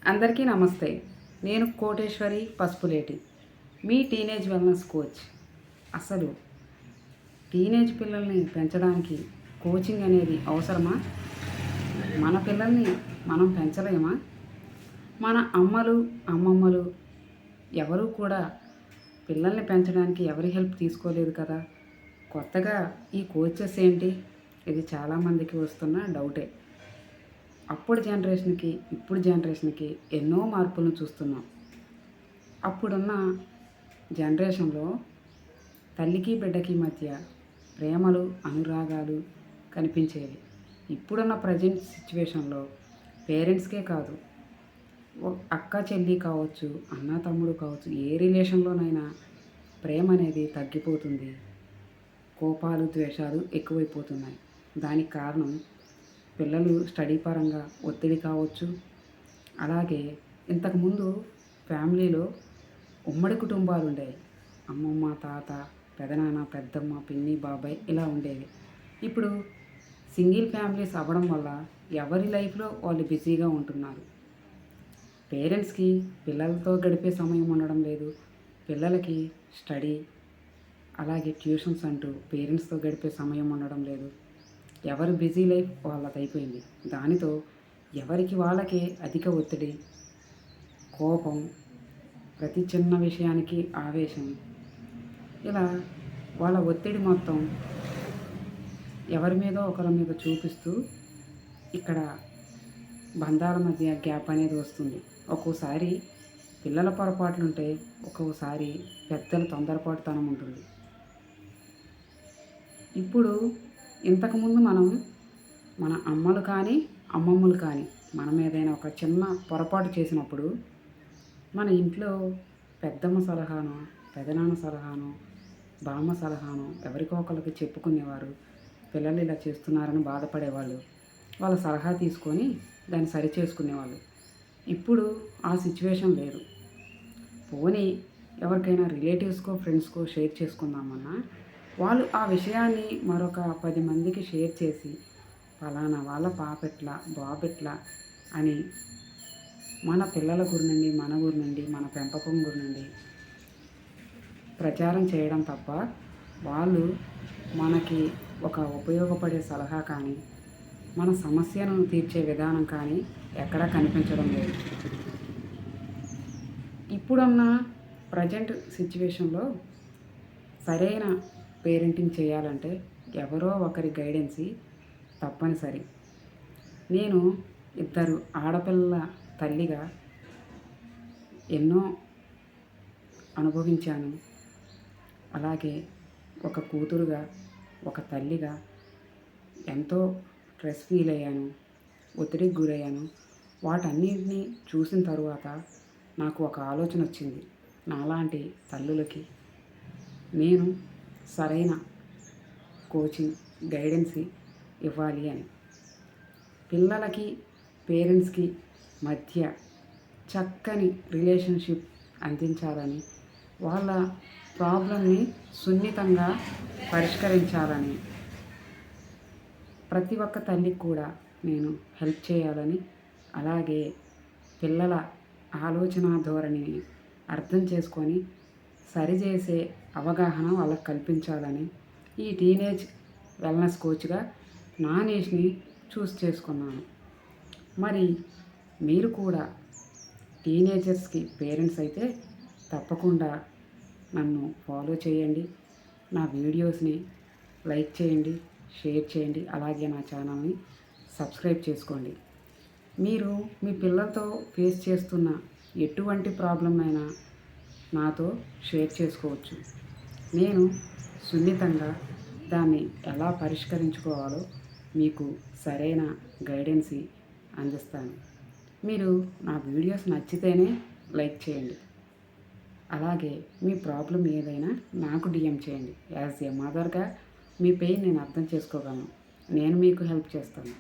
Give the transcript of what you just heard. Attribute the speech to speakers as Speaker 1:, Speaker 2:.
Speaker 1: అందరికీ నమస్తే. నేను కోటేశ్వరి పసుపులేటి, మీ టీనేజ్ వెల్నెస్ కోచ్. అసలు టీనేజ్ పిల్లల్ని పెంచడానికి కోచింగ్ అనేది అవసరమా? మన పిల్లల్ని మనం పెంచలేమా? మన అమ్మలు, అమ్మమ్మలు ఎవరు కూడా పిల్లల్ని పెంచడానికి ఎవరి హెల్ప్ తీసుకోలేదు కదా. కొత్తగా ఈ కోచెస్ ఏంటి? ఇది చాలామందికి వస్తున్న డౌటే. అప్పుడు జనరేషన్కి ఇప్పుడు జనరేషన్కి ఎన్నో మార్పులను చూస్తున్నాం. అప్పుడున్న జనరేషన్లో తల్లికి బిడ్డకి మధ్య ప్రేమలు, అనురాగాలు కనిపించేవి. ఇప్పుడున్న ప్రజెంట్ సిచ్యువేషన్లో పేరెంట్స్కే కాదు, అక్క చెల్లి కావచ్చు, అన్న తమ్ముడు కావచ్చు, ఏ రిలేషన్లోనైనా ప్రేమ అనేది తగ్గిపోతుంది. కోపాలు, ద్వేషాలు ఎక్కువైపోతున్నాయి. దానికి కారణం పిల్లలు స్టడీ పరంగా ఒత్తిడి కావచ్చు. అలాగే ఇంతకుముందు ఫ్యామిలీలో ఉమ్మడి కుటుంబాలు ఉండేవి. అమ్మమ్మ, తాత, పెదనాన్న, పెద్దమ్మ, పిన్ని, బాబాయ్ ఇలా ఉండేవి. ఇప్పుడు సింగిల్ ఫ్యామిలీస్ అవ్వడం వల్ల ఎవరి లైఫ్లో వాళ్ళు బిజీగా ఉంటున్నారు. పేరెంట్స్కి పిల్లలతో గడిపే సమయం ఉండడం లేదు. పిల్లలకి స్టడీ, అలాగే ట్యూషన్స్ అంటూ పేరెంట్స్తో గడిపే సమయం ఉండడం లేదు. ఎవరి బిజీ లైఫ్ వాళ్ళది అయిపోయింది. దానితో ఎవరికి వాళ్ళకే అధిక ఒత్తిడి, కోపం, ప్రతి చిన్న విషయానికి ఆవేశం, ఇలా వాళ్ళ ఒత్తిడి మొత్తం ఎవరి మీదో ఒకరి మీద చూపిస్తూ ఇక్కడ బంధాల మధ్య గ్యాప్ అనేది వస్తుంది. ఒక్కోసారి పిల్లల పొరపాట్లుంటే, ఒక్కోసారి పెద్దల తొందరపాటుతనం ఉంటుంది. ఇప్పుడు ఇంతకుముందు మన అమ్మలు కానీ అమ్మమ్మలు కానీ మనం ఏదైనా ఒక చిన్న పొరపాటు చేసినప్పుడు మన ఇంట్లో పెద్దమ్మ సలహానో, పెదనాన్న సలహానో, బామ్మ సలహానో ఎవరికో ఒకరికి చెప్పుకునేవారు. పిల్లలు ఇలా చేస్తున్నారని బాధపడేవాళ్ళు. వాళ్ళ సలహా తీసుకొని దాన్ని సరి చేసుకునేవాళ్ళు. ఇప్పుడు ఆ సిచ్యువేషన్ లేదు. పోనీ ఎవరికైనా రిలేటివ్స్కో, ఫ్రెండ్స్కో షేర్ చేసుకుందామన్నా వాళ్ళు ఆ విషయాన్ని మరొక 10 మందికి షేర్ చేసి ఫలానా వాళ్ళ పాపెట్లా, బాబెట్లా అని మన పిల్లల గురి నుండి, మన గురి నుండి, మన పెంపకం గురి నుండి ప్రచారం చేయడం తప్ప వాళ్ళు మనకి ఒక ఉపయోగపడే సలహా కానీ, మన సమస్యలను తీర్చే విధానం కానీ ఎక్కడా కనిపించడం లేదు. ఇప్పుడున్న ప్రజెంట్ సిచ్యువేషన్లో సరైన పేరెంటింగ్ చేయాలంటే ఎవరో ఒకరి గైడెన్సీ తప్పనిసరి. నేను 2 ఆడపిల్లల తల్లిగా ఎన్నో అనుభవించాను. అలాగే ఒక కూతురుగా, ఒక తల్లిగా ఎంతో స్ట్రెస్ ఫీల్ అయ్యాను, ఒత్తిడికి గురయ్యాను. వాటన్నిటిని చూసిన తరువాత నాకు ఒక ఆలోచన వచ్చింది. నాలాంటి తల్లులకి నేను సరైన కోచింగ్, గైడెన్సీ ఇవ్వాలి అని. పిల్లలకి పేరెంట్స్కి మధ్య చక్కని రిలేషన్షిప్ అందించాలని, వాళ్ళ ప్రాబ్లమ్ని సున్నితంగా పరిష్కరించాలని, ప్రతి ఒక్క తల్లికి కూడా నేను హెల్ప్ చేయాలని, అలాగే పిల్లల ఆలోచన ధోరణిని అర్థం చేసుకొని సరిచేసే అవగాహన వాళ్ళకు కల్పించాలని ఈ టీనేజ్ వెల్నెస్ కోచ్గా నా నీష్ని చూస్ చేసుకున్నాను. మరి మీరు కూడా టీనేజర్స్కి పేరెంట్స్ అయితే తప్పకుండా నన్ను ఫాలో చేయండి. నా వీడియోస్ని లైక్ చేయండి, షేర్ చేయండి, అలాగే నా ఛానల్ని సబ్స్క్రైబ్ చేసుకోండి. మీరు మీ పిల్లలతో ఫేస్ చేస్తున్న ఎటువంటి ప్రాబ్లం అయినా నాతో షేర్ చేసుకోవచ్చు. నేను సున్నితంగా దాన్ని ఎలా పరిష్కరించుకోవాలో మీకు సరైన గైడెన్సీ అందిస్తాను. మీరు నా వీడియోస్ నచ్చితేనే లైక్ చేయండి. అలాగే మీ ప్రాబ్లం ఏదైనా నాకు డిఎం చేయండి. యాజ్ ఏ మదర్గా మీ పెయిన్ నేను అర్థం చేసుకోగలను. నేను మీకు హెల్ప్ చేస్తాను.